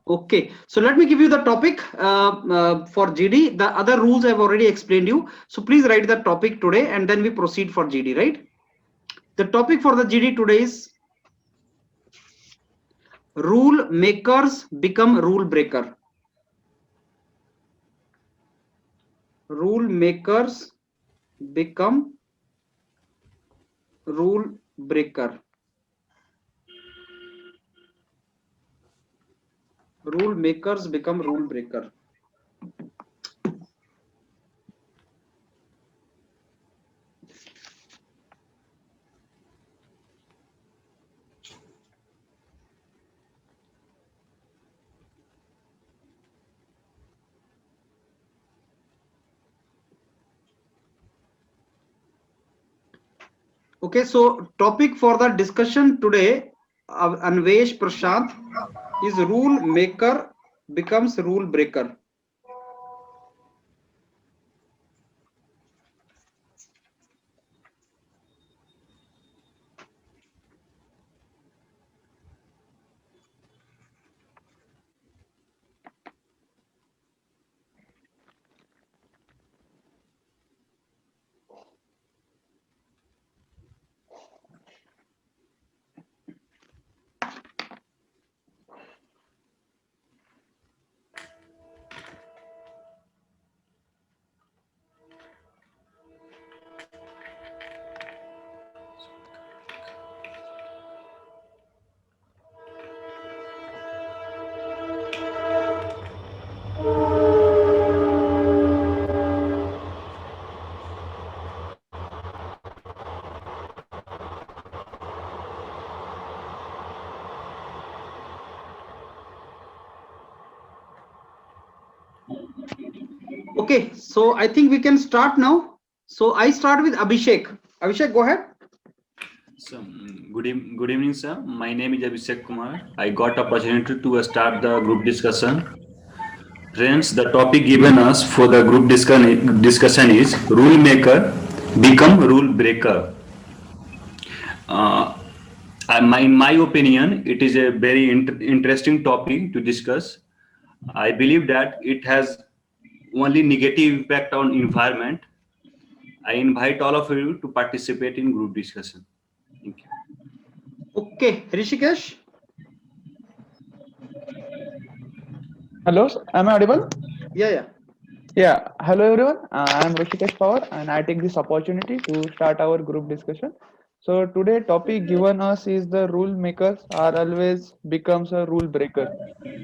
Okay, so let me give you the topic for GD. The other rules I've already explained you. So please write the topic today and then we proceed for GD, right? The topic for the GD today is rule makers become rule breaker. Rule makers become rule breaker. Rule makers become rule breaker. Okay, so topic for the discussion today, Anvesh Prashant, is rule maker becomes rule breaker. Okay, so I think we can start now. So I start with Abhishek. Abhishek, go ahead. So, good evening, sir. My name is Abhishek Kumar. I got opportunity to start the group discussion. Friends, the topic given us for the group discussion is rule maker become rule breaker. Uh, in my opinion, it is a very interesting topic to discuss. I believe that it has only negative impact on environment. I invite all of you to participate in group discussion. Thank you. Okay, Rishikesh. Hello, am I audible? Yeah, yeah. Yeah, hello everyone. I'm Rishikesh Pawar and I take this opportunity to start our group discussion. So today topic given us is the rule makers are always becomes a rule breaker.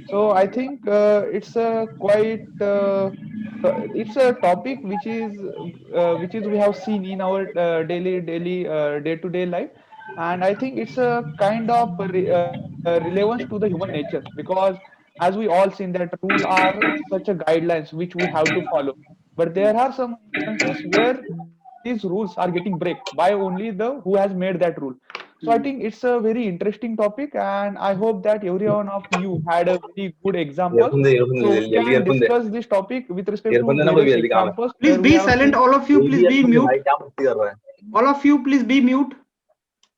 So I think it's a quite it's a topic which is we have seen in our daily day to day life, and I think it's a kind of relevance to the human nature because as we all seen that rule are such a guidelines which we have to follow, but there are some instances where these rules are getting break by only the who has made that rule. So I think it's a very interesting topic, and I hope that every one of you had a very good example. So we can discuss this topic with respect to various examples Please where we be have silent, seen. all of you. Please be mute. All of you, please be mute.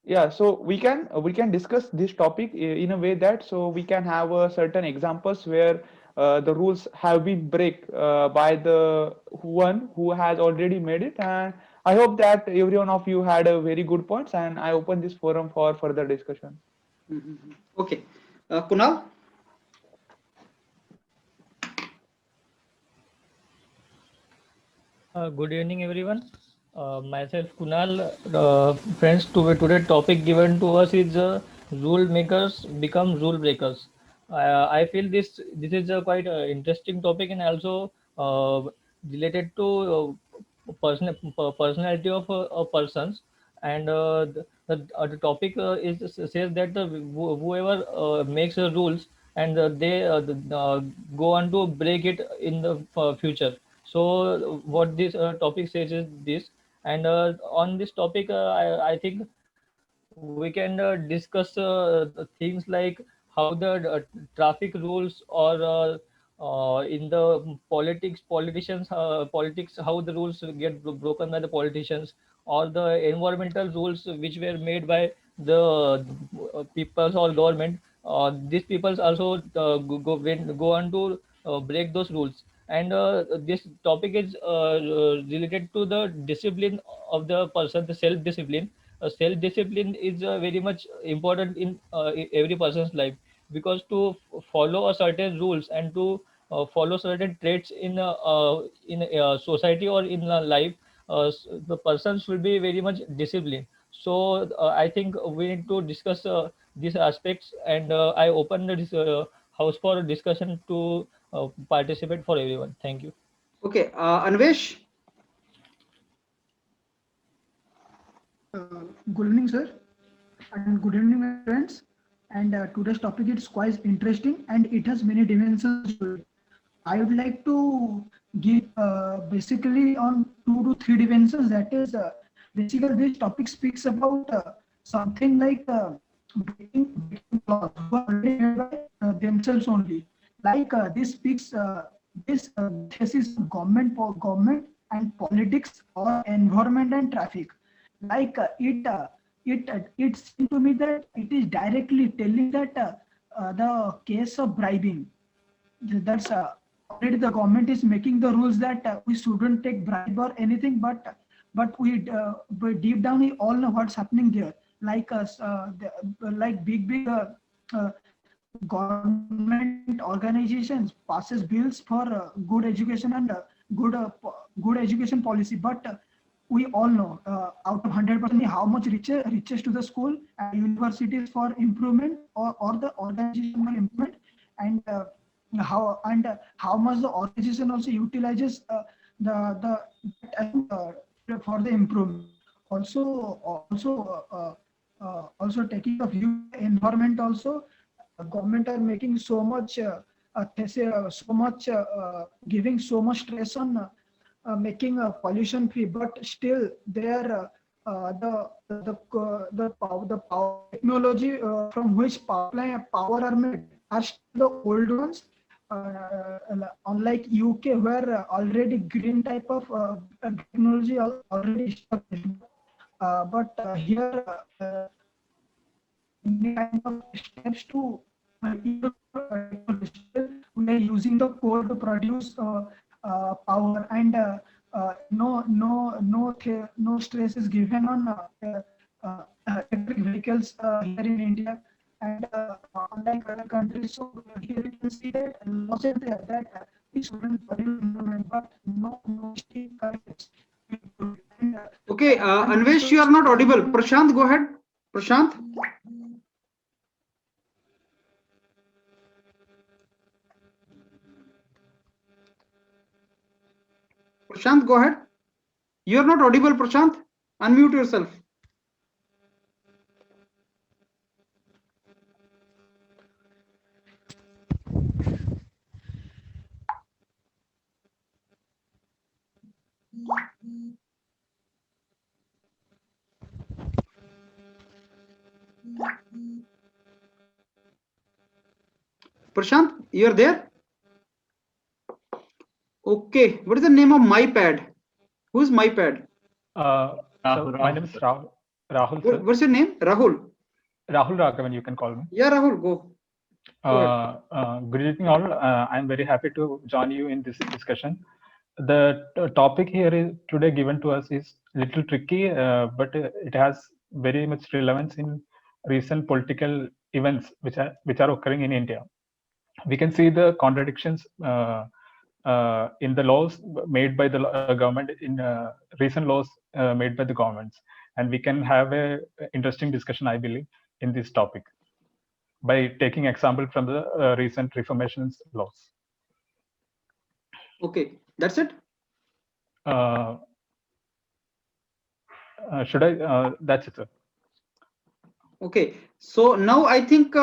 Yeah, so we can discuss this topic in a way that so we can have certain examples where the rules have been break by the one who has already made it, and I hope that every one of you had a very good points, and I open this forum for further discussion. Okay, Kunal. Good evening, everyone. Myself, Kunal. Friends, today topic given to us is rule makers become rule breakers. I feel this is a quite interesting topic and also related to personality of persons. And the topic says that whoever makes rules and they go on to break it in the future. So what this topic says is this, and on this topic, I think we can discuss things like how the traffic rules or in the politics, how the rules get broken by the politicians, or the environmental rules which were made by the peoples or government. these people also go on to break those rules. And this topic is related to the discipline of the person, the self discipline. Self discipline is very much important in every person's life, because to follow a certain rules and to follow certain traits in a society or in a life, the person should be very much disciplined. So I think we need to discuss these aspects, and I open this house for discussion to participate for everyone. Thank you. Okay, Anvesh. Good evening, sir, and good evening, my friends. And today's topic is quite interesting, and it has many dimensions to it. I would like to give basically on 2 to 3 dimensions. That is, basically this topic speaks about something like breaking laws who are already made by themselves only. Like this speaks this thesis of government and politics or environment and traffic. Like it seemed to me that it is directly telling that the case of bribing, that's already the government is making the rules that we shouldn't take bribe or anything, but we deep down we all know what's happening there. Like like big uh, government organizations passes bills for good education and good education policy, but we all know out of 100% how much reaches to the school and universities for improvement, or the organization for improvement, and how much the organization also utilizes the for the improvement. Also taking a view environment also, government are making so much giving so much stress on making a pollution free, but still there the power technology from which power are made are still the old ones. Unlike UK, where already green type of technology already established. But here many kind of steps to we are using the coal to produce power, and no stress is given on electric vehicles here in India, and unlike other countries. So here you can see that laws are there that we shouldn't pollute environment, but no state corrects. And, Okay, Anvesh, you are not audible. Prashant, go ahead. Prashant. Prashant, go ahead. You are not audible, Prashant. Unmute yourself. Prashant, you are there? Okay, what is the name of MyPad? Who is MyPad? So my name is Rahul. Rahul, sir. What's your name? Rahul. Rahul Raghavan, you can call me. Yeah, Rahul, go. Good evening, all. I'm very happy to join you in this discussion. The topic here is today given to us is a little tricky, but it has very much relevance in recent political events which are occurring in India. We can see the contradictions in the laws made by the government, in recent laws made by the governments, and we can have a interesting discussion, I believe, in this topic by taking example from the recent reformations laws. Okay, that's it. Should I? That's it, sir. Okay, so now I think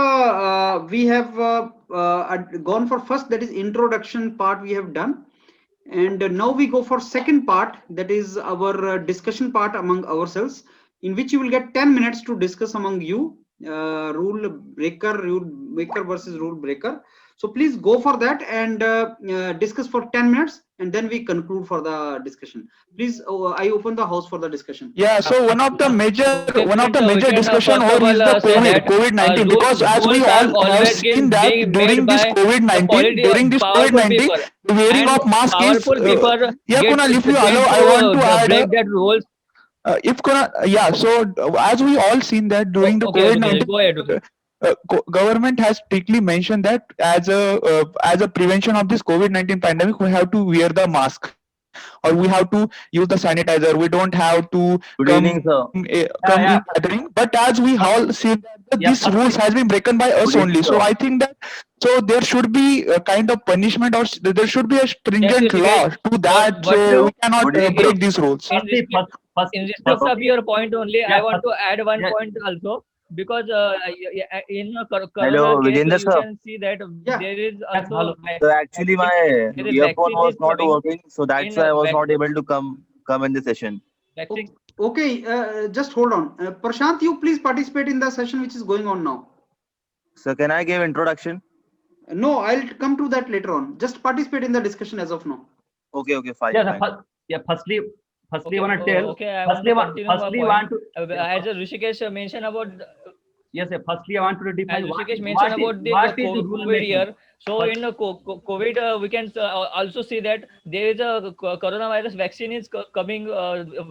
we have gone for first, that is introduction part we have done, and now we go for second part, that is our discussion part among ourselves, in which you will get 10 minutes to discuss among you, rule maker versus rule breaker. So please go for that and discuss for 10 minutes, and then we conclude for the discussion. Please, I open the house for the discussion. Yeah, so one of the major Okay, we can, discussion first of over is all, the say that COVID-19, because as we rules are all have always seen that being during made this by the COVID-19, powerful COVID-19, people, the wearing and of mask is powerful people yeah, get Kunal, if you tend allow, I to want to add break that rules. if Kunal, yeah, so as we all seen that during the Okay, COVID-19, go ahead. government has strictly mentioned that as a prevention of this COVID-19 pandemic, we have to wear the mask, or we have to use the sanitizer. We don't have to Good come evening, sir. come in gathering. But as we all see that this rules has been broken by us Good evening, only. So sir. I think that so there should be a kind of punishment, or there should be a stringent law to that. But So we cannot Good evening, break these rules. In respect of your point only, I want to add one point also, because in Corona Hello, case, Vijender you sir. can see that Yeah. there is also So actually my there is earphone vaccine was is not coming working, so that's in why I was vac- not able to come in the session. vaccine. Okay, just hold on. Prashant, you please participate in the session which is going on now. So can I give introduction? No, I'll come to that later on. Just participate in the discussion as of now. Okay, fine. Yeah, fine. firstly, Okay, I want to tell. okay, I want to continue my Firstly, point. want to. As Rishikesh mentioned about Yes, firstly, I want to as define Rishikesh mentioned about the what is rule COVID making. year. So in COVID, we can also see that there is a coronavirus vaccine is coming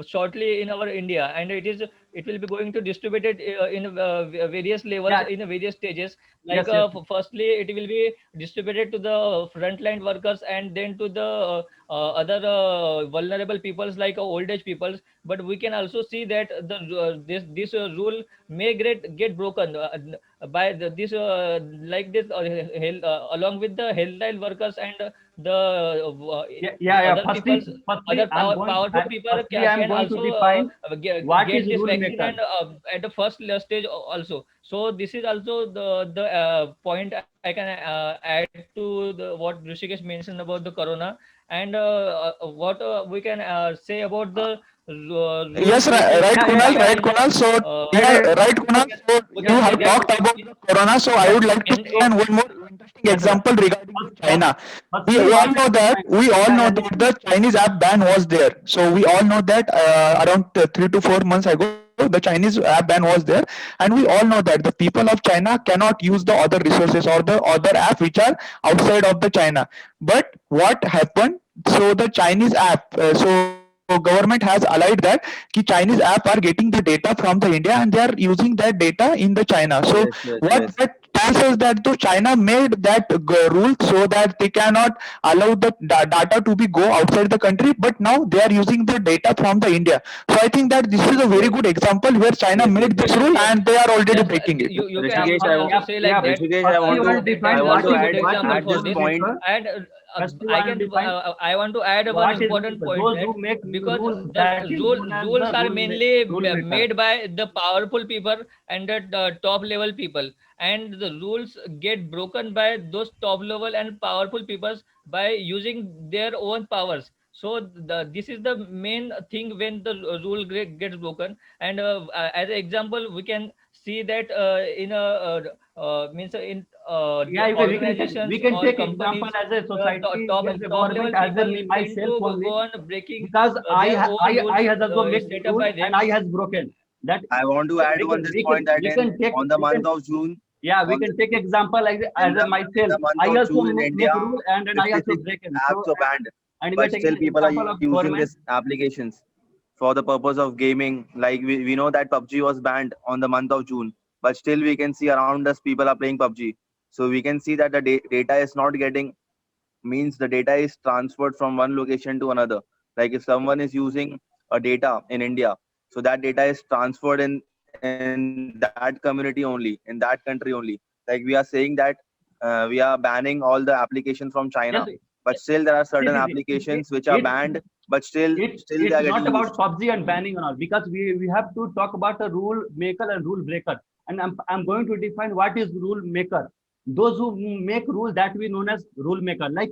shortly in our India, and it will be going to distributed in various levels, Yeah. in various stages. Like Yes. firstly, it will be distributed to the frontline workers, and then to the other vulnerable peoples like old age peoples. But we can also see that this rule may get broken by this like this along with the healthline workers and the other Firstly, people's other powerful people can going to also define get what is this rule vaccine, maker. and at the first stage also. So this is also the point I can add to what Rishikesh mentioned about the corona, and what we can say about the Yes, right, Kunal, right, Kunal. So right, Kunal. So we you can say have that talked about the corona. So I would like to give one more interesting example regarding China. We all know that the Chinese app ban was there. So we all know that around 3 to 4 months ago, the Chinese app ban was there, and we all know that the people of China cannot use the other resources or the other app which are outside of the China. But what happened? So the Chinese app, government has allied that ki Chinese app are getting the data from the India, and they are using that data in the China. So Yes. that tells us that though China made that rule so that they cannot allow the data to be go outside the country, but now they are using the data from the India. So I think that this is a very good example where China made this rule and they are already breaking it. You can Rishikesh, I also say like that. Rishikesh, I want to add this point. And I want to add one What is important point, those that who make because rules, the that is known as rules the are rule mainly rule maker. made by the powerful people and the top level people, and the rules get broken by those top level and powerful peoples by using their own powers. So this is the main thing when the rule gets broken. And as an example, we can see that in a means in organizations we can or take companies, example as a society, top as a level government, as people a tend myself to only, go on breaking because I their own rules has also made set rule up by them. and I has broken that. I want to add on this point that on the month of June, Yeah, we can take example like as a myself. month I of also June in make India, rule and then I also 56 break it. apps are banned, and we but are taking still people are example of using government. this applications for the purpose of gaming. Like we know that PUBG was banned on the month of June, but still we can see around us people are playing PUBG. So we can see that the data is not getting, means the data is transferred from one location to another. Like if someone is using a data in India, so that data is transferred in that community only, in that country only. Like we are saying that we are banning all the applications from China, Yes, but still there are certain see, applications which are banned, but still they it's are not getting about used. PUBG and banning and all, because we have to talk about a rule maker and rule breaker. And I'm going to define what is rule maker. Those who make rules that we known as rule maker. Like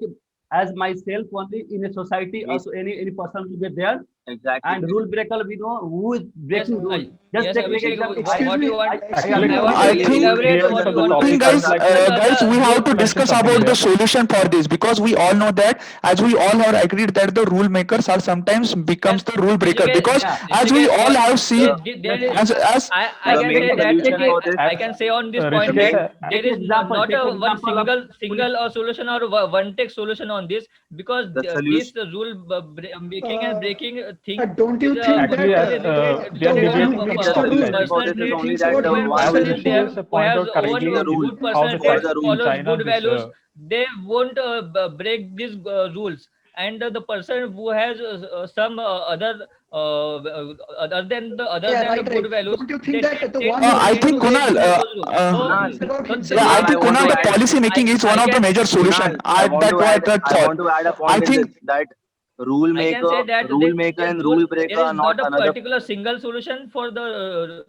as myself only in a society, Yes. also any person will be there. Exactly. And rule breaker, we know who is breaking rules. Just yes, take Abhishek, example. Excuse what me, you want? excuse Actually, me, I want I to think- elaborate Here what for you the want I to topic, think, I guys, would like to guys, we have to mention discuss something about the here. solution for this, because we all know that, as we all have agreed, that the rule makers are sometimes becomes Yes, the rule breaker, Rishikesh, because Yeah. as we Rishikesh, all what have seen, there is, as I The can main say that solution for this, I can say on this Uh, point Rishikesh, that uh, there Take is example. not Take a one example of single solution or one take solution on this, because the this solution. rule making and breaking thing don't you is think Actually, that as related we are the to one debating, who I think makes the the rule, solution for personal this is trait. only thinks that about the one I one would who person like is to issue? just Who point has out own making the currently rule, good how the personal follow trait, the in rule. follows China good this values, they won't break these rules. And the person who has some other Yeah, than the right, good right. values, Don't you they think that the tend one to who I makes tend the to think, rule break Kunal, those rules. Kunal, thinks about yeah, himself? I Kunal, I think, want Kunal, to the add. policy making is one I of the can major solution. Kunal, I want to add. That I thought. want to add a I point in this think, that rule I can maker, say that rule maker, and rule breaker there are is not not a another. particular single solution for the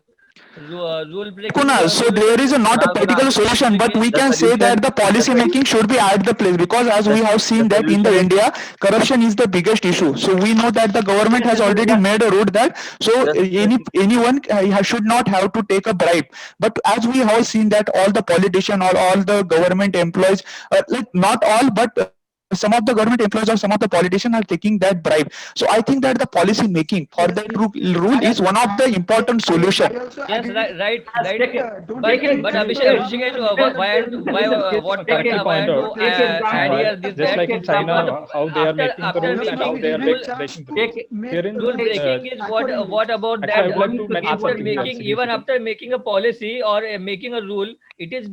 rule yeah, breaking Kunal. So there solution. is not a Kunal, particular solution, but we the can say that solution, the the policy solu- making should be at the place, because as we the, have the seen that in the solution is India, corruption is the biggest issue. So we know that the government Yes, has yes, already yes. made a route that, so just anyone should not have to take a bribe. But as we have seen that all the politician or all the government employees, like not all, but some of the government employees or some of the politicians are taking that bribe. So I think that the policy making for Yes, that yes. rule is one of the important I solution. also Yes, agree with Yes, right. take it. don't But you Take it. think but that Abhishek, the one who is why Listen, what take correctly it. why I point want out. to Take add example. Uh, here this just that like in Take example. China, how they are making the after rules and how not they are giving making a chance breaking the to rules. Take it. make Here in the rule rules breaking is accordingly. what about actually, I that would like to mention after something here, making, even significant. after making a policy or making a rule, it is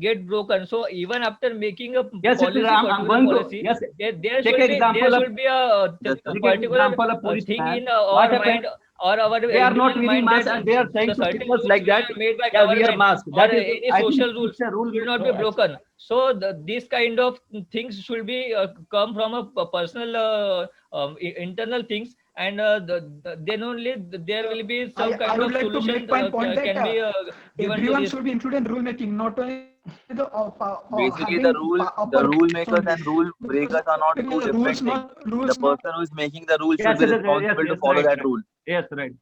get broken. So even after making a Yes, it is. policy, I'm particular going to. policy, Yes. there Take should be example of. the a Take particular example of thing policeman. in What our happened? mind or our They are not individual wearing mind mask that and they are saying the to certain people rules like that. were made by Yeah, wear government mask. or That is. any I think social rules it's a rule. should not be No, broken. So these kind of things should be come from a personal internal things, and then only there will be some I kind would of like to solution make my point that can be given to everyone this. should be included in rule making, not only the basically having the upper rule caste makers only. and rule Because breakers are not two rules different things. not The rules not person who is making the rule should Yes, be yes, yes, yes, responsible to yes, follow right, that right. rule. Yes, right.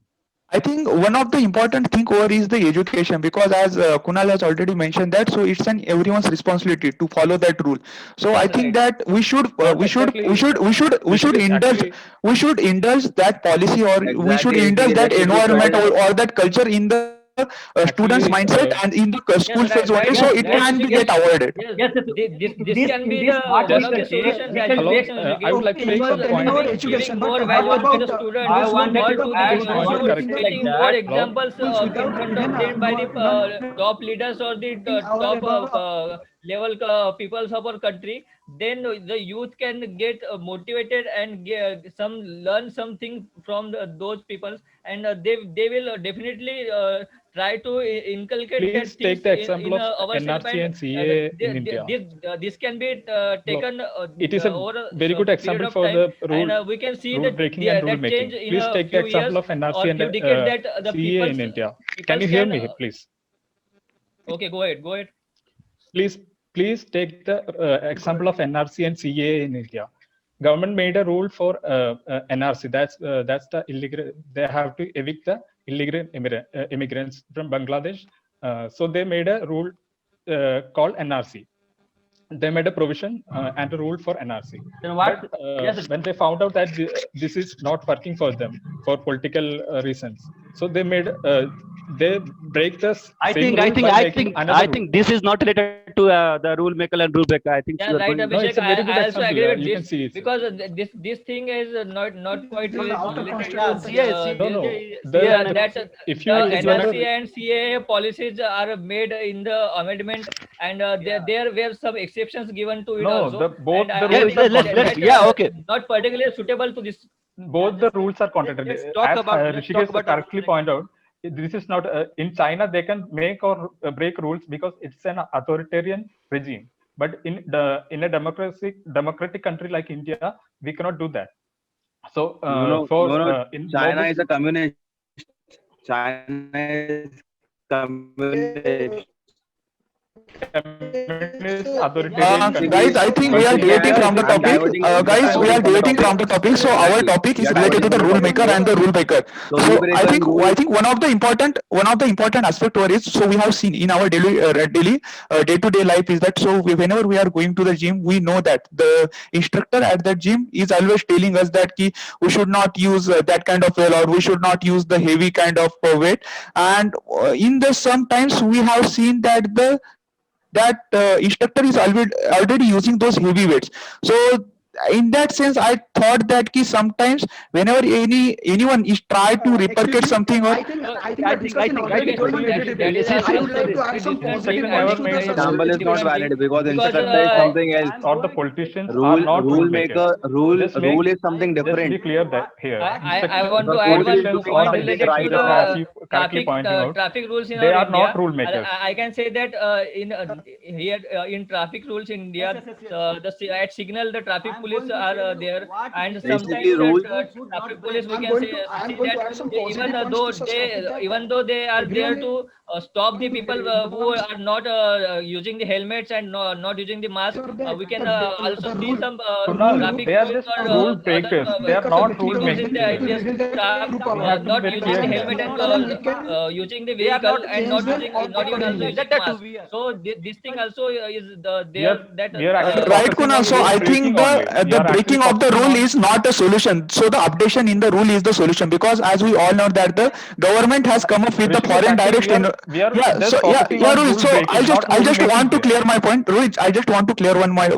I think one of the important thing over is the education, because as Kunal has already mentioned that, so it's an everyone's responsibility to follow that rule. So I Yes, think right. that not exactly. we should Rishikesh, indulge, actually, that policy, or we should Exactly, indulge there that should be environment, guidance. or that culture in the students actually, mindset and in the school Yes, phase only, so Yes, it right, can be get Rishikesh. avoided. Yes, yes, yes. this This can in be this the what one we of the can take. solutions, We as can hello. take. education, I would Rishikesh, like to Okay, make you are some because telling point. about giving education, but more how values to the about student, I those who wanted make more the to to rules add Please but point also out one making thing the correctly. like setting that. more rules examples in without front of even them by the top knowing leaders or the our top above level peoples of our country, then the youth can get motivated and learn something from those peoples, and they will definitely try to inculcate that Please things take the example in of ourselves, NRC and and CA in India. this can be Hello. taken It is a over very good a period example of for time, the and we can see rule that breaking and rule that change making. in Please a take the few example years of NRC or and few decades, that the CA in India. Can you hear can me, please? okay, go ahead. Please, please take the example of NRC and CA in India. Government made a rule for NRC. That's the illegal. They have to evict the illegal immigrants from Bangladesh. So they made a rule called NRC. They made a provision and a rule for NRC. Then what? But Yes, when they found out that this is not working for them for political reasons, so they break the same rule by making another I rule. think this is not related to the rule maker and rule breaker. I think Yeah, you are right, going. No, Abhishek. it's a very good I also example. agree with You can this, see it. because this thing is not quite It was out of related context. to No, no. that If you remember, NRC and CAA policies are made in the amendment, and there were some exceptions given to it no, also, both and the I rules think are that contradictory. not particularly suitable to this. Both the rules are contradictory. As Rishikesh correctly pointed out, this is not in China. They can make or break rules because it's an authoritarian regime. But in a democratic country like India, we cannot do that. So in law China books, is a communist. China is communist. communist authoritarian Guys, I think we are deviating from the I'm topic. diverting Guys, we are from the deviating from the topic. So our Exactly. topic is We are related to diverting the from the rule topic. maker and the rule breaker. So So rule breaker and rule. I think one of the important aspect here is, so we have seen in our daily day-to-day life is that, so whenever we are going to the gym, we know that the instructor at the gym is always telling us that we should not use that kind of weight, or we should not use the heavy kind of weight. And in the sometimes we have seen that instructor is already using those heavy weights. So in that sense, I thought that sometimes whenever anyone is try to replicate something, or I think the discussion already going on negative. I would like to add some positive points to the Example is not valid because Because, instructor is something else. or the politicians are not Rule maker, Just make- rule is something Just be different. clear that here. I want to The add one politicians point are related right to now. As you the correctly pointing out, traffic rules in they our are not India. rule makers. I can say that here in traffic rules in India, at signal the traffic police are there, and sometimes Basically, rule- traffic police we I'm can going say to- I'm see going to that add some they- positive even points though to such topic that, even though they are there everyone to stop the people who are not using the helmets and not using the mask, we can also see some Kunal, traffic they are police just or rule other, breakers. They are because not of rule the using makers. the just We have to not be very using clear the here. helmet and using the They are vehicle not and not changed using them not even accordingly. using mask. So this thing also is the We are- there that we are actually right, focusing Kunal. on So rule I breaking think only. We the are actually breaking of the focusing rule on- is not a solution. So the updation in the rule is the solution, because as we all know that the government has come up with the Rishikesh, foreign actually, direct. we are Yeah. just So focusing yeah, on Rohit. rule So breaking, not I rule just making want to here. clear my point, Rohit. I just want to clear my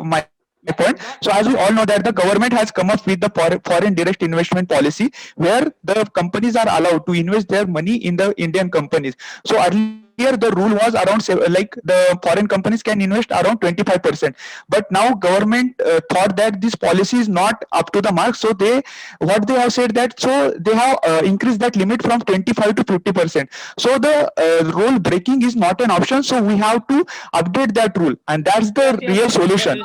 point. So as we all know that the government has come up with the foreign direct investment policy, where the companies are allowed to invest their money in the Indian companies. So earlier the rule was around like the foreign companies can invest around 25%, but now government thought that this policy is not up to the mark. So they have said that, so they have increased that limit from 25 to 50%. So the rule breaking is not an option. So we have to update that rule, and that's the real solution.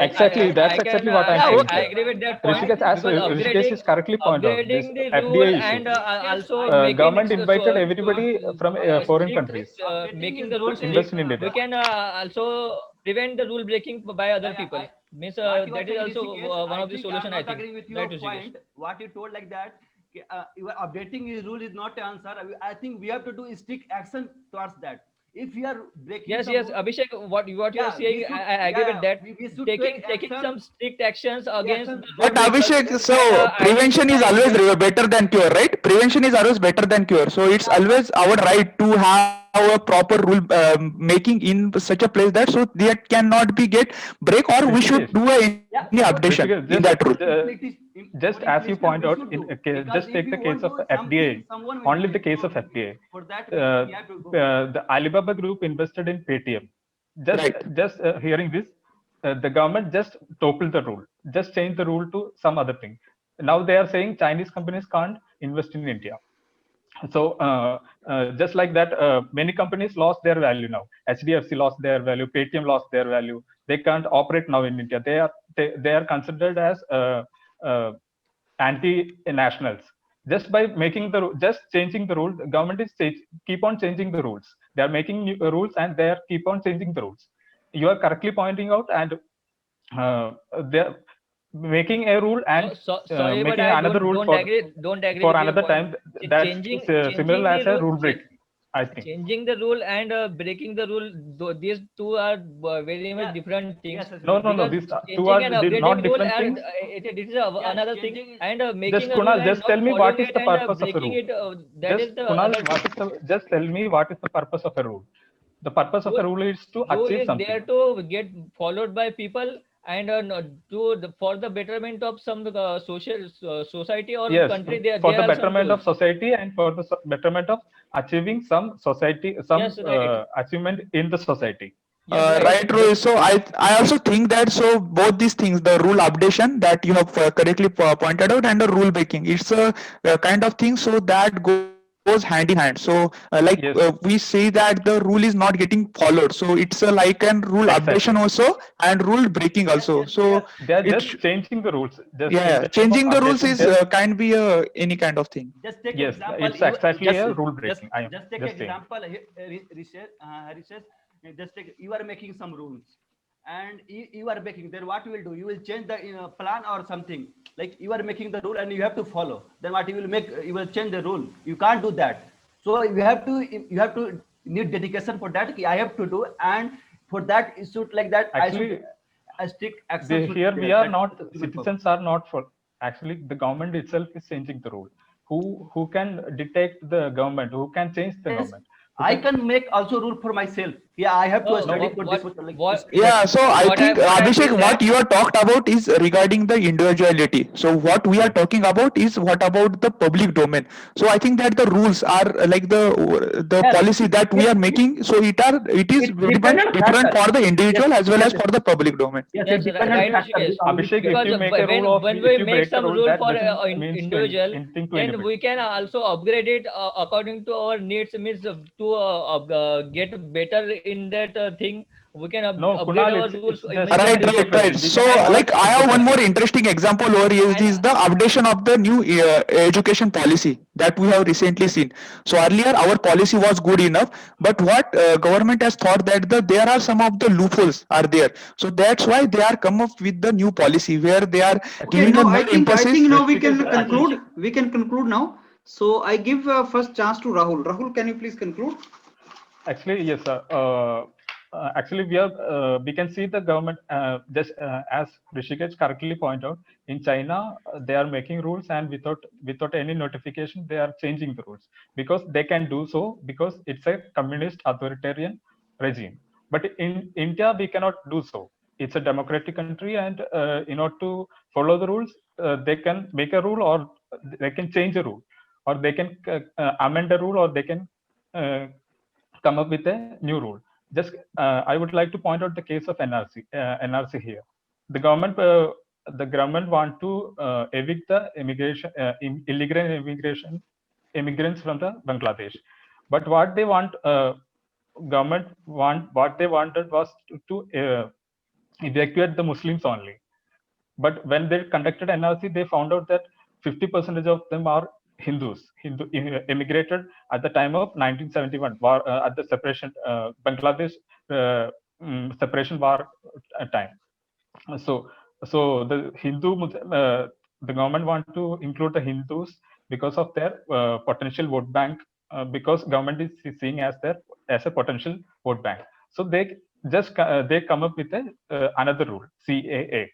Exactly, that's exactly what I'm saying I here. agree with that point. Rishikesh, as because Rishikesh is correctly pointed out, this upgrading the FDA rule issue. and also making Government it invited everybody from foreign strict, countries making the rules to invest strict, in India. we can also prevent the rule breaking by other people. Means that is also one of the solution, I think. Agreeing with Right, your Rishikesh? point, what you told like that, you are updating his rule is not the answer. I think we have to do strict action towards that. If we are breaking Yes, the yes, rule- Abhishek, what you are Yeah, saying, we should- I agree with that. we should Taking take some action. strict actions against action. the But rule breakers Abhishek, so and, prevention is identify always them. better than cure, right? Prevention is always better than cure. So it's always our right to have a proper rule making in such a place that, so that cannot be get break, or we should Rishikesh. do any updation Rishikesh, in that rule. Just as you point out, in a case, just take the case of FDA, only the case of FDA. For that, Uh, we have to go. The Alibaba Group invested in Paytm. Right. Just hearing this, the government just toppled the rule, just changed the rule to some other thing. Now they are saying Chinese companies can't invest in India. So just like that, many companies lost their value now. HDFC lost their value, Paytm lost their value. They can't operate now in India. They are considered as anti-nationals. Just by just changing the rule, the government is keep on changing the rules. They are making new rules and they are keep on changing the rules. You are correctly pointing out, and they are making a rule and Sorry, but making I another rule don't agree for with your another point. time. That's Changing similar as the a rule break, I think. Changing the rule and breaking the rule, these two are very much different things. Yes, No, Because these two changing are and not upgrading rule different and things. it is another thing, changing- and making Just a rule Kunal, and just not tell me what following is it the and purpose of a breaking rule. it, that is Just the Kunal, other just tell me what is the purpose of a rule. The purpose of a rule is to rule achieve is something. there to get followed by people and for the betterment of some society or Yes, country. for there the are some betterment of rules. society and for the betterment of achieving some society, some Yes, right. achievement in the society. Yes, right. Right, Rohit. So I also think that, so both these things, the rule updation that you have correctly pointed out, and the rule breaking, it's a kind of thing, so that goes hand in hand. So Yes. we see that the rule is not getting followed. So it's like an rule Exactly. updation also and rule breaking also. So They are it just changing the rules. Just yeah, instead of changing the rules updating, is just- can be any kind of thing. Just take Yes, example. it's exactly a rule Just, breaking. I am just take just saying. example. Research. just like you are making some rules and you are making, then what you will do, you will change the plan or something, like you are making the rule and you have to follow, then what you will make, you will change the rule, you can't do that. So you have to need dedication for that. I have to do, and for that it should like that. Actually, I strict action should here be we there. are That not, is the ultimate purpose. citizens are not for, actually the government itself is changing the rule. Who can detect the government? Who can change the Yes, government? Who I can, can make also rule for myself. Yeah, I have to No, study no, for this. Like, what Yeah, so I what think I Abhishek, feel what that you are talked about is regarding the individuality. So what we are talking about is what about the public domain. So I think that the rules are like the yes, policy that we it, are it, making. So it is it's very much dependent different factor. for the Yes, individual as well yes, as yes, for the public domain. yes, yes, it's dependent right, factor. Rishikesh. Abhishek, if Because you make a rule of, when if we you make break a some rule, rule that for doesn't an means to individual, anything to then anybody. we can also upgrade it according to our needs. Means to get better in that thing, we can No, upgrade Kunal, our it's rules just Right, a immediately. right. democracy. We So, can And call it like, I have one democracy. more interesting example over here and is the updation of the new education policy that we have recently seen. So earlier, our policy was good enough, but what government has thought that there are some of the loopholes are there. So that's why they are come up with the new policy where they are Okay, giving a now more I emphasis. think now we Rishikesh, can actually, conclude. We can conclude now. So I give first chance to Rahul. Rahul, can you please conclude? actually, yes, sir. Actually, we can see the government, just as Rishikesh correctly point out, in China, they are making rules, and without any notification, they are changing the rules because they can do so because it's a communist authoritarian regime. But in India, we cannot do so. It's a democratic country, and in order to follow the rules, they can make a rule, or they can change a rule, or they can amend a rule, or they can uh, come up with a new rule. Just I would like to point out the case of NRC here. The government want to evict the illegal immigrants from the Bangladesh. But what they wanted was to evacuate the Muslims only. But when they conducted NRC, they found out that 50% of them are Hindu immigrated at the time of 1971 war, at the separation Bangladesh separation war time. So, so the government want to include the Hindus because of their potential vote bank, because government is seeing as a potential vote bank. So they come up with another rule, CAA.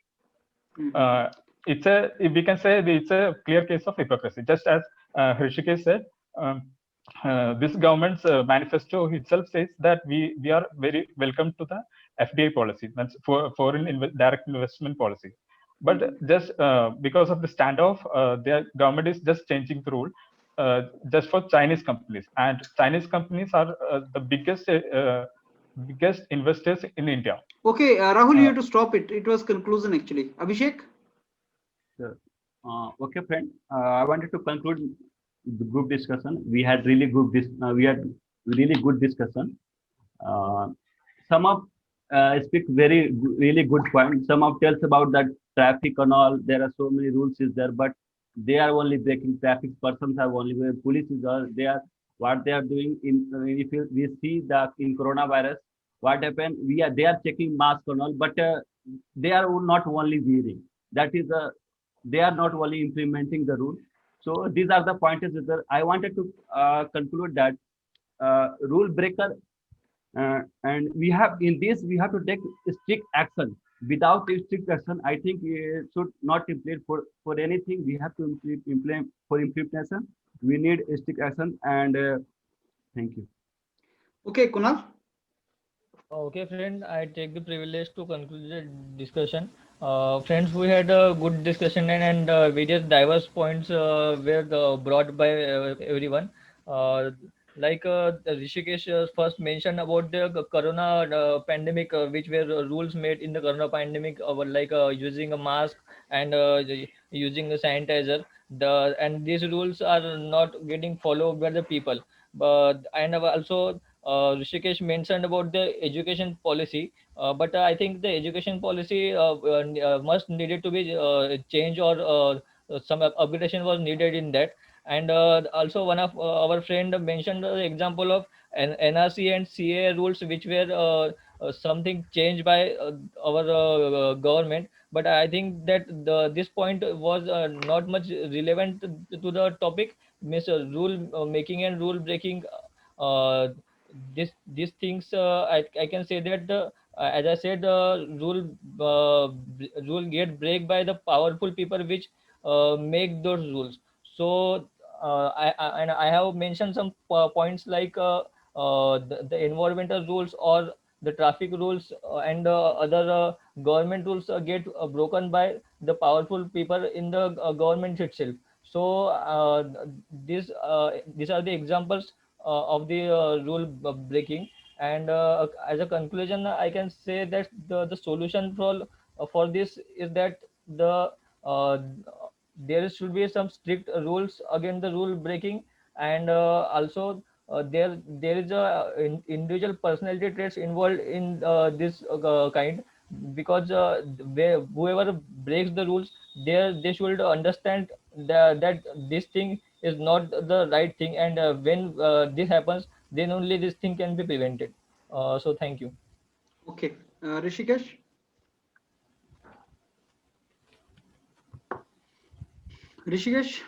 We can say it's a clear case of hypocrisy. Just as Hrishikesh said, um, this government's manifesto itself says that we are very welcome to the FDI policy, that's direct investment policy. But just because of the standoff, their government is just changing the rule just for Chinese companies, and Chinese companies are the biggest investors in India. Okay, Rahul, you have to stop it. It was conclusion actually. Abhishek? Sure. Okay, friend. I wanted to conclude the group discussion. We had really good discussion. Some of speak really good point. Some of tells about that traffic and all. There are so many rules is there, but they are only breaking traffic. Persons are only police is all. They are what they are doing in. If we see the in coronavirus, what happened? They are checking mask and all, but they are not only wearing. That is they are not only implementing the rule. So these are the pointers that I wanted to conclude that rule breaker, and we have to take strict action. Without strict action, I think it should not implement for anything. We have to implement for implementation. We need strict action, and thank you. Okay, Kunal? Okay, friend, I take the privilege to conclude the discussion. Friends, we had a good discussion, and various diverse points were brought by everyone. Rishikesh first mentioned about the corona pandemic, which were rules made in the corona pandemic, using a mask and using a sanitizer. And these rules are not getting followed by the people. But and also Rishikesh mentioned about the education policy, but I think the education policy must needed to be changed, or some upgradation was needed in that. And also one of our friend mentioned the example of NRC and CA rules, which were something changed by our government. But I think that this point was not much relevant to the topic. Means rule making and rule breaking. Uh, these things, I can say that as I said, rule get break by the powerful people which make those rules. So and I have mentioned some points like the environmental rules or the traffic rules and other government rules get broken by the powerful people in the government itself. So these are the examples of the rule breaking. And as a conclusion, I can say that the solution for this is that uh, there should be some strict rules against the rule breaking. And also there is a individual personality traits involved in this kind, because whoever breaks the rules, they should understand that this thing is not the right thing, and when this happens, then only this thing can be prevented. So thank you. Okay, Rishikesh. Rishikesh.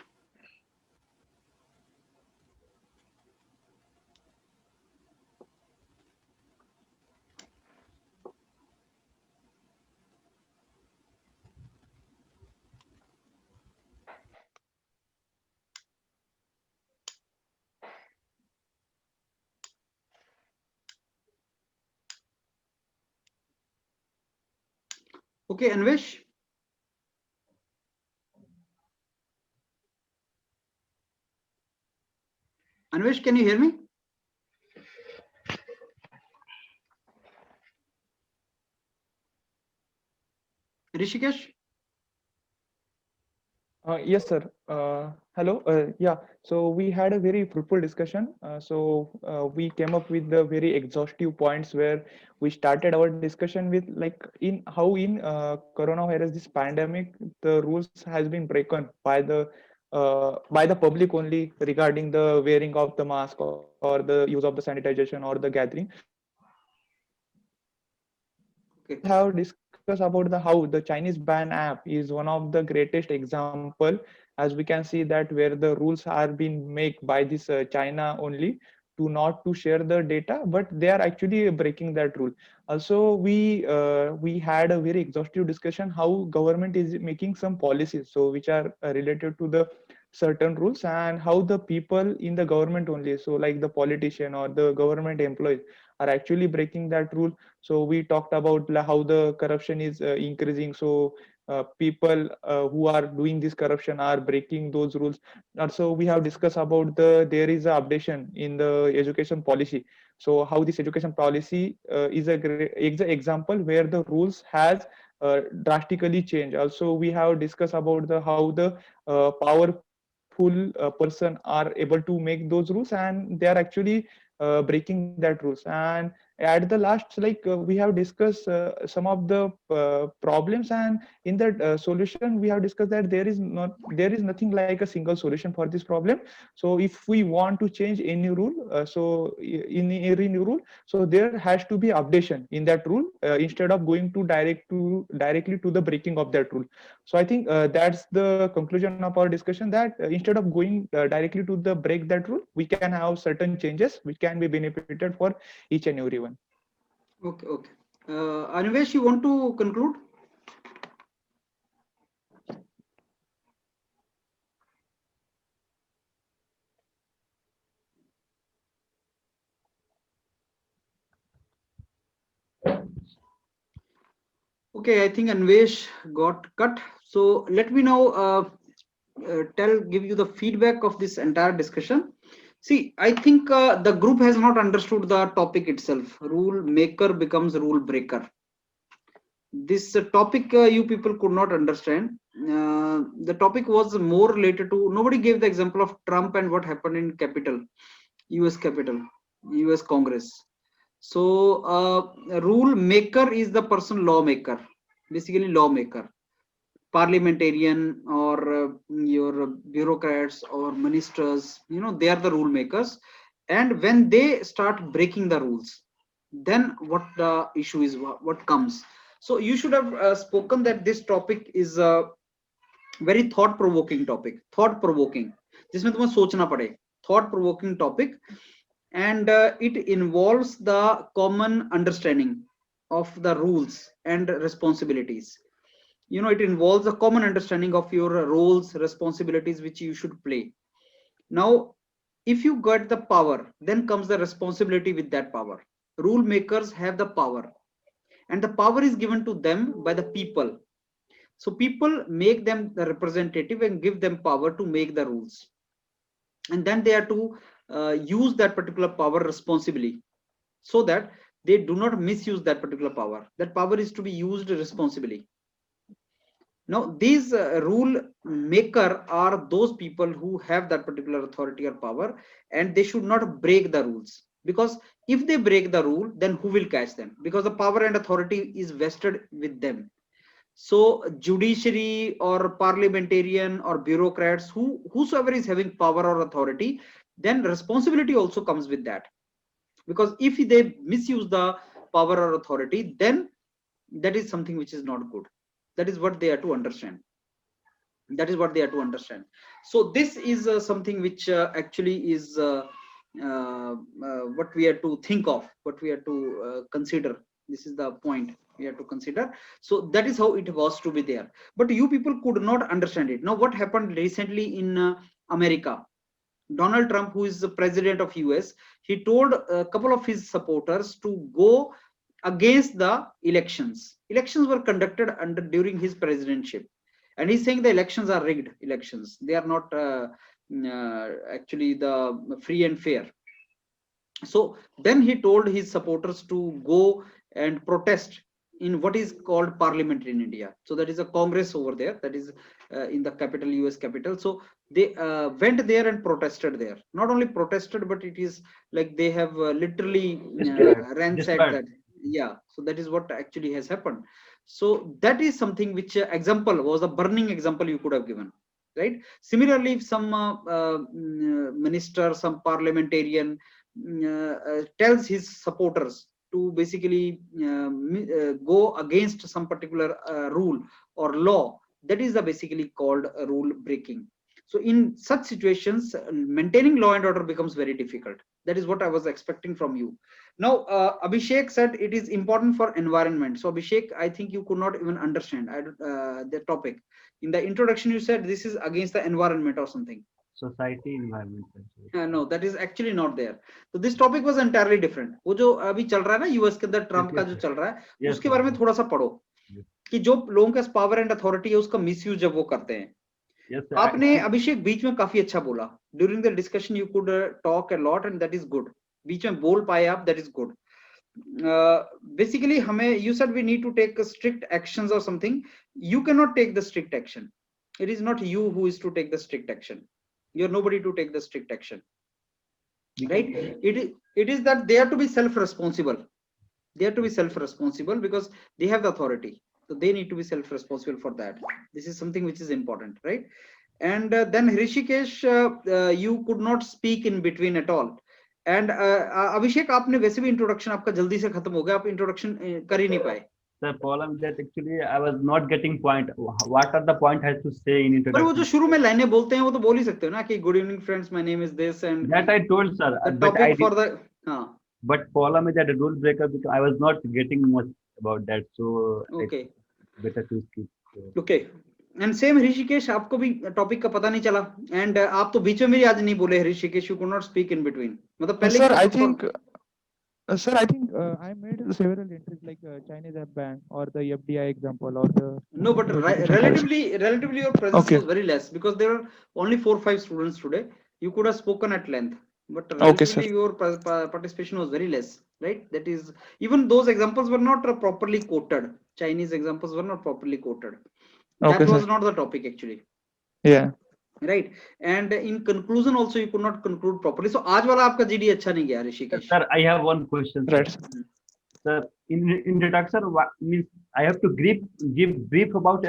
Okay, Anvesh. Anvesh, can you hear me? Rishikesh. Yes, sir. Hello. Yeah. So we had a very fruitful discussion. We came up with the very exhaustive points where we started our discussion with like in how in coronavirus this pandemic the rules has been broken by the public only regarding the wearing of the mask or the use of the sanitization or the gathering. So we have discussed about the how the Chinese ban app is one of the greatest example, as we can see that where the rules are being made by this China only to not to share the data, but they are actually breaking that rule. Also, we had a very exhaustive discussion how government is making some policies, so which are related to the certain rules, and how the people in the government only, so like the politician or the government employees are actually breaking that rule. So we talked about how the corruption is increasing. So people who are doing this corruption are breaking those rules. Also, we have discussed about there is a updation in the education policy. So how this education policy is example where the rules has drastically changed. Also, we have discussed about the how the powerful person are able to make those rules, and they are actually breaking that rules. And at the last, we have discussed some of the problems, and in that solution we have discussed that there is nothing like a single solution for this problem. So if we want to change any rule, in every new rule, so there has to be updation in that rule instead of going to directly to the breaking of that rule. So I think that's the conclusion of our discussion, that instead of going directly to the break that rule, we can have certain changes which can be benefited for each and everyone. Okay, okay. Anvesh, you want to conclude? Okay, I think Anvesh got cut. So let me now give you the feedback of this entire discussion. See, I think the group has not understood the topic itself. Rule maker becomes rule breaker. This topic you people could not understand. The topic was more related to, nobody gave the example of Trump and what happened in Capitol, US Capitol, US Congress. So rule maker is the person lawmaker, basically lawmaker. parliamentarian or your bureaucrats or ministers, they are the rule makers. And when they start breaking the rules, then what the issue is, what comes. So you should have spoken that this topic is a very thought provoking topic, thought provoking, जिसमें तुम्हें सोचना पड़े, thought provoking topic. And it involves the common understanding of the rules and responsibilities. It involves a common understanding of your roles, responsibilities which you should play. Now if you got the power, then comes the responsibility with that power. Rule makers have the power, and the power is given to them by the people. So people make them the representative and give them power to make the rules, and then they are to use that particular power responsibly, so that they do not misuse that particular power. That power is to be used responsibly. Now these rule maker are those people who have that particular authority or power, and they should not break the rules, because if they break the rule, then who will catch them? Because the power and authority is vested with them. So judiciary or parliamentarian or bureaucrats, whosoever is having power or authority, then responsibility also comes with that. Because if they misuse the power or authority, then that is something which is not good. That is what they are to understand. That is what they are to understand. So this is something which actually is what we are to think of, what we are to consider. This is the point we have to consider. So that is how it was to be there. But you people could not understand it. Now what happened recently in America? Donald Trump, who is the president of US, he told a couple of his supporters to go against the elections. Elections were conducted during his presidentship, and he's saying the elections are rigged elections. They are not actually the free and fair. So then he told his supporters to go and protest in what is called parliament in India. So that is a Congress over there, that is in the capital, US capital. So they went there and protested there. Not only protested, but it is like they have literally ransacked that. Yeah, so that is what actually has happened. So that is something which example was a burning example you could have given, right? Similarly, if some minister, some parliamentarian tells his supporters to basically go against some particular rule or law, that is basically called a rule breaking. So in such situations, maintaining law and order becomes very difficult. That is what I was expecting from you. Now, Abhishek said it is important for environment. So Abhishek, I think you could not even understand the topic. In the introduction, you said this is against the environment or something. Society, environment. No, that is actually not there. So this topic was entirely different. वो जो अभी चल रहा है ना US के अंदर Trump का जो चल रहा है, उसके बारे में थोड़ा सा पढ़ो कि जो लोगों के पावर एंड अथॉरिटी है उसका मिसयूज जब वो करते हैं. आपने अभिषेक बीच में काफी अच्छा बोला. During the discussion you could talk a lot and that is good. बीच में बोल पाए आप, दैट इज गुड. Basically हमें, you said we need to take strict actions or something. You cannot take the strict action. It is not you who is to take the strict action. You're nobody to take the strict action, right? It is that they have to be self-responsible. They have to be self-responsible because they have the authority. So they need to be self-responsible for that. This is something which is important, right? And then Hrishikesh, you could not speak in between at all. And Abhishek, आपने वैसे भी introduction आपका जल्दी से खत्म हो गया, आप introduction कर ही नहीं पाए. The problem is that actually I was not getting point. What are the point has to say in introduction? पर वो जो शुरू में लाइनें बोलते हैं वो तो बोल ही सकते हो ना कि good evening friends, my name is this and that I told sir. The topic for the But problem is that the rule breaker, because I was not getting much about that, so okay, better to skip. Okay. And same Hrishikesh, आपको भी topic का पता नहीं चला. And आप तो बीच में भी आज नहीं बोले Hrishikesh, you could not speak in between. मतलब पहले Sir, I think I made several entries like Chinese app ban or the FDI example or the. No, but relatively your presence was very less because there are only 4 or 5 students today. You could have spoken at length, but relatively your participation was very less, right? That is, even those examples were not properly quoted. Chinese examples were not properly quoted. That was not the topic actually. Yeah. Right. And in conclusion also you could not conclude properly. So आज वाला आपका GD अच्छा नहीं गया Hrishikesh. Sir, I have one question. Right. Sir, in introduction, what means I have to give brief about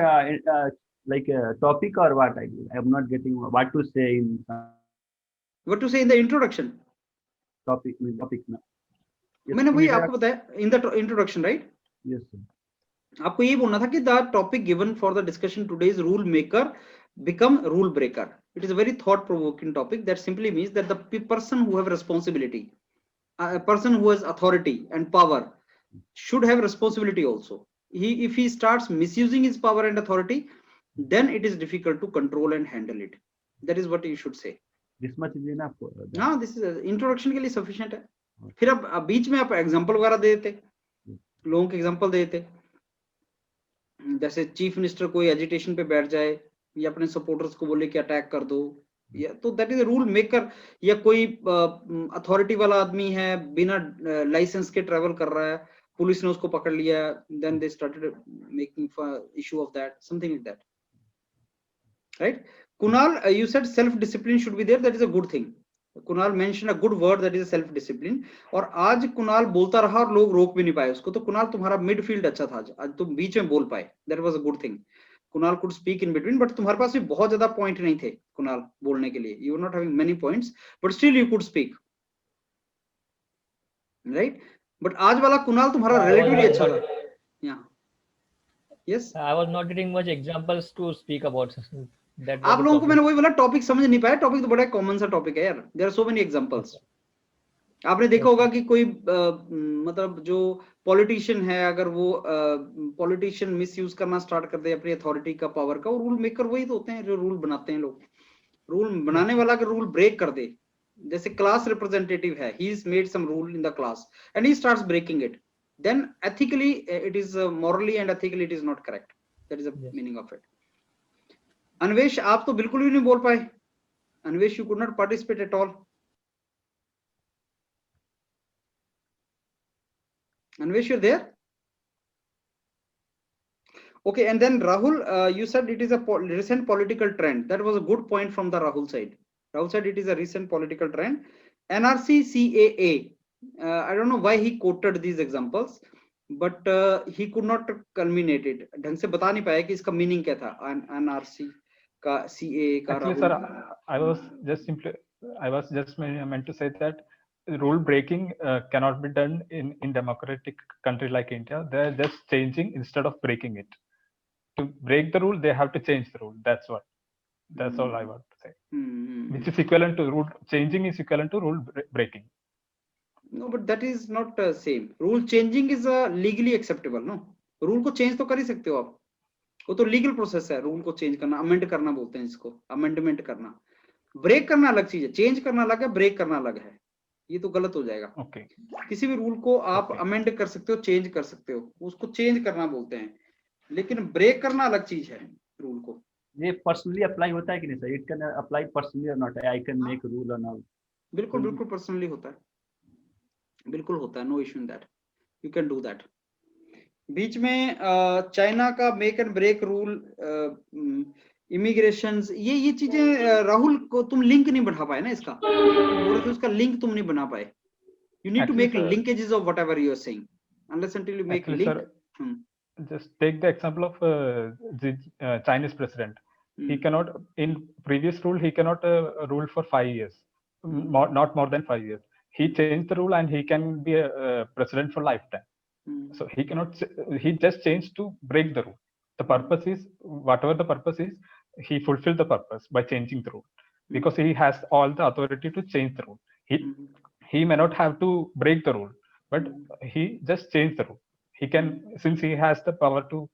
like a topic or what? I'm not getting what to say in What to say in the introduction? topic now. Yes, मैंने in वही introduction. आपको बताया in the introduction, right? Yes, sir. आपको ये बोलना था कि the topic given for the discussion today is rule maker become rule breaker. It is a very thought provoking topic that simply means that the person who have responsibility, a person who has authority and power should have responsibility also. If he starts misusing his power and authority, then it is difficult to control and handle it. That is what you should say. This much is enough for that. हाँ, this is introduction के लिए sufficient है. फिर अब बीच में आप example वगैरह दे देते, लोगों के एग्जांपल दे देते, जैसे चीफ मिनिस्टर कोई एजिटेशन पे बैठ जाए या अपने सपोर्टर्स को बोले कि अटैक कर दो, या तो दैट इज रूल मेकर. या कोई अथॉरिटी वाला आदमी है, बिना लाइसेंस के ट्रेवल कर रहा है, पुलिस ने उसको पकड़ लिया, then they started making issue of that, something like that, right? Kunal, you said self discipline should be there. That is a good thing. Kunal mentioned a good word, that is self discipline. और आज कुणाल बोलता रहा और लोग रोक भी नहीं पाए उसको. तो कुणाल तुम्हारा मिडफील्ड अच्छा था, आज तुम बीच में बोल पाए. That was a good thing. Kunal could speak in between, but तुम्हारे पास भी बहुत ज्यादा पॉइंट नहीं थे कुणाल बोलने के लिए. You were not having many points, but still you could speak, right? But आज वाला कुणाल तुम्हारा relatively अच्छा था. Yeah. Yes. I was not getting much examples to speak about. That was आप the लोगों को problem. मैंने वही बोला, टॉपिक समझ नहीं पाया. टॉपिक तो बड़ा कॉमन सा टॉपिक है यार. There are so many examples. आपने देखा होगा कि कोई मतलब जो पॉलिटिशियन है, अगर वो पॉलिटिशियन मिसयूज करना स्टार्ट कर दे अपनी अथॉरिटी का, पावर का, और रूल मेकर वही तो होते हैं जो रूल बनाते हैं लोग. रूल बनाने वाला अगर रूल ब्रेक कर दे, जैसे क्लास रिप्रेजेंटेटिव है, he is made some rule in the class and he starts breaking it, then ethically it is morally and ethically it is not correct. That is the meaning of it. Anvesh, आप तो बिल्कुल भी नहीं बोल पाए. Anvesh, you could not participate at all. Anvesh, you're there? Okay, and then Rahul, you said it is a recent political trend. That was a good point from the Rahul side. Rahul said it is a recent political trend. NRC, CAA. I don't know why he quoted these examples, but he could not culminate it. ढंग से बता नहीं पाया कि इसका meaning क्या था. NRC का, CAA का. Actually, sir, I was just meant to say that rule breaking cannot be done in democratic country like India. They're just changing instead of breaking it. To break the rule, they have to change the rule. That's all I want to say. Which is equivalent to rule changing is equivalent to rule breaking. No, but that is not same. Rule changing is legally acceptable. No, rule को change तो कर ही सकते हो आप. वो तो legal process है. Rule को चेंज करना, अमेंड करना बोलते हैं इसको, अमेंडमेंट करना. ब्रेक करना अलग चीज है, चेंज करना अलग है, ब्रेक करना अलग है. ये तो गलत हो जाएगा. Okay. किसी भी रूल को आप अमेंड कर सकते हो, चेंज कर सकते हो, उसको चेंज करना बोलते हैं, लेकिन ब्रेक करना अलग चीज है रूल को. ये पर्सनली अप्लाई होता है कि नहीं सर? इट कैन अप्लाई पर्सनली और not? I can make rule और नॉट? बिल्कुल बिल्कुल पर्सनली होता है, बिल्कुल होता है. No issue in that, you can do that. बीच में चाइना का make and break rule, immigration, ये चीजें राहुल को तुम लिंक नहीं बढ़ा पाए ना इसका, बोल रहे उसका लिंक तुम नहीं बना पाए. You need to make linkages of whatever you are saying, unless until you make link. Just take the example of the Chinese president. He cannot, in previous rule, he cannot rule for 5 years, not more than 5 years. He changed the rule and he can be a president for lifetime. So he cannot, he just changed to break the rule. The purpose is, whatever the purpose is, he fulfilled the purpose by changing the rule, because he has all the authority to change the rule. He may not have to break the rule, but he just changed the rule. He can, since he has the power to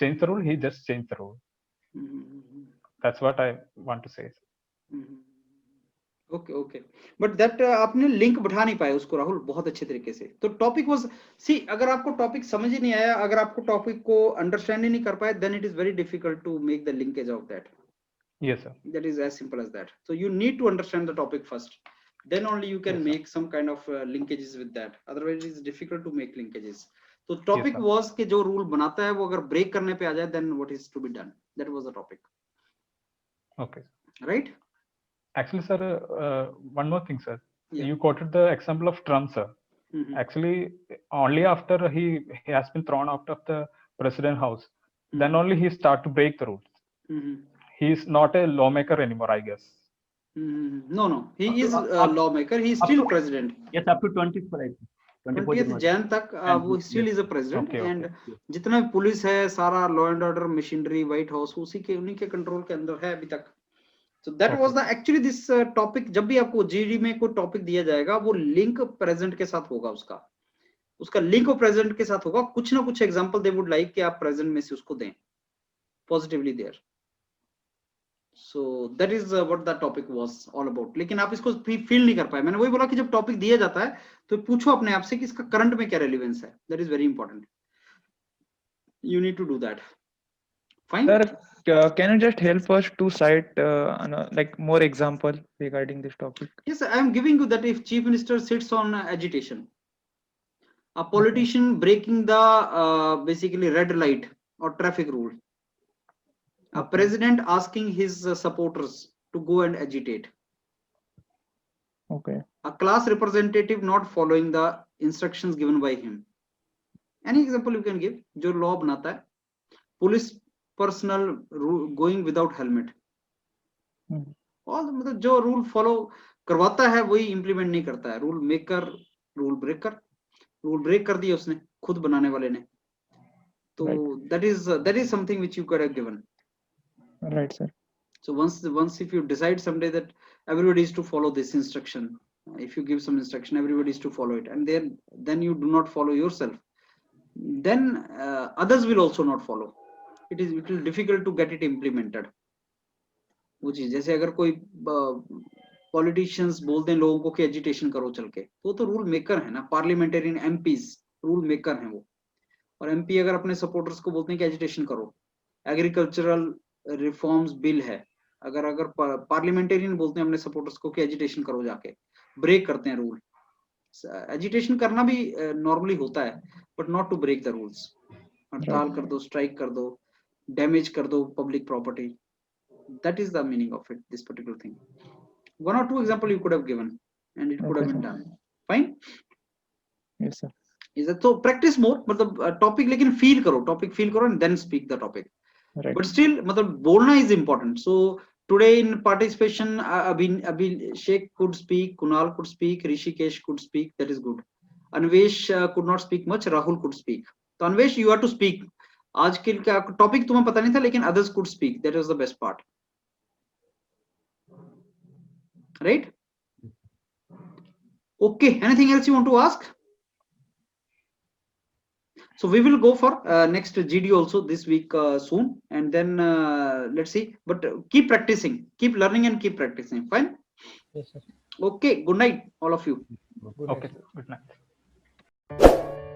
change the rule, he just changed the rule. That's what I want to say. Okay, but that आपने link बैठा नहीं पाया उसको राहुल बहुत अच्छे तरीके से. तो टॉपिक वाज, सी अगर आपको टॉपिक समझ ही नहीं आया, अगर आपको टॉपिक को अंडरस्टैंड ही नहीं कर पाए, then it is very difficult to make the linkage of that. Yes, sir. That is as simple as that. So you need to understand the topic first, then only you can make some kind of linkages with that. Otherwise it is difficult to make linkages. So topic was कि जो rule बनाता है वो अगर break करने पे आ जाए, then what is to be done? That was the topic. Okay. Right? Actually, sir, one more thing, sir. Yeah. You quoted the example of Trump, sir. Actually, only after he has been thrown out of the president house, then only he start to break the rules. He's not a lawmaker anymore, I guess. No, he is a lawmaker. He is still president. Yes, up to 24. 20th Jan तक वो still is a president. And जितना भी police है, सारा law and order machinery, White House, उसी के उन्हीं के control के अंदर है अभी तक. So that was the actually this topic. जब भी आपको GD में कोई topic दिया जाएगा, वो link present के साथ होगा उसका link वो present के साथ होगा. कुछ ना कुछ example they would like कि आप present में से उसको दें. Positively there. So that is what the topic was all about. लेकिन आप इसको फील नहीं कर पाए. मैंने वही बोला कि जब टॉपिक दिया जाता है तो पूछो अपने आप से कि इसका करंट में क्या रेलेवेंस है. That is very important. You need to do that. Fine. Sir, can you just help us to cite like more example regarding this topic? Yes, I am giving you that if Chief Minister sits on agitation, a politician breaking the basically red light or traffic rule, a president asking his supporters to go and agitate, Okay. a class representative not following the instructions given by him. Any example you can give? जो law बनाता है, police personnel going without helmet. All मतलब जो rule follow करवाता है वही implement नहीं करता है. Rule maker, rule break कर दिया उसने खुद बनाने वाले ने. तो that is something which you could have given. Right, sir. So once if you decide someday that everybody is to follow this instruction, if you give some instruction, everybody is to follow it, and then you do not follow yourself, then others will also not follow. It will difficult to get it implemented. वो चीज जैसे अगर कोई politicians बोल दें लोगों को कि एजिटेशन करो चल के, तो रूल मेकर है ना. पार्लियामेंटेरियन एमपीज रूल मेकर हैं वो. और एमपी अगर अपने सपोर्टर्स को बोलते हैं कि एजिटेशन करो, एग्रीकल्चरल रिफॉर्म्स बिल है, अगर पार्लियामेंटेरियन बोलते हैं अपने सपोर्टर्स को कि एजिटेशन करो, जाके ब्रेक करते हैं रूल. एजिटेशन करना भी नॉर्मली होता है, but not to break the rules. हड़ताल कर दो, स्ट्राइक कर दो, डैमेज कर दो public property. That is the meaning of it, this particular thing. One or two example you could have given and it could have been done. Fine. Yes, sir. Is that so? Practice more. मतलब topic लेकिन feel करो and then speak the topic. Right. But still मतलब बोलना is important. So today in participation, Abhi Sheikh could speak, Kunal could speak, Rishikesh could speak. That is good. Anvesh could not speak much. Rahul could speak. So Anvesh, you have to speak. आज के topic तुम्हें पता नहीं था लेकिन others could speak. That was the best part. Right? Okay. Anything else you want to ask? So we will go for next GD also this week soon, and then let's see. But keep practicing, keep learning, and keep practicing. Fine. Yes, sir. Okay. Good night, all of you. Good Okay, night. good night.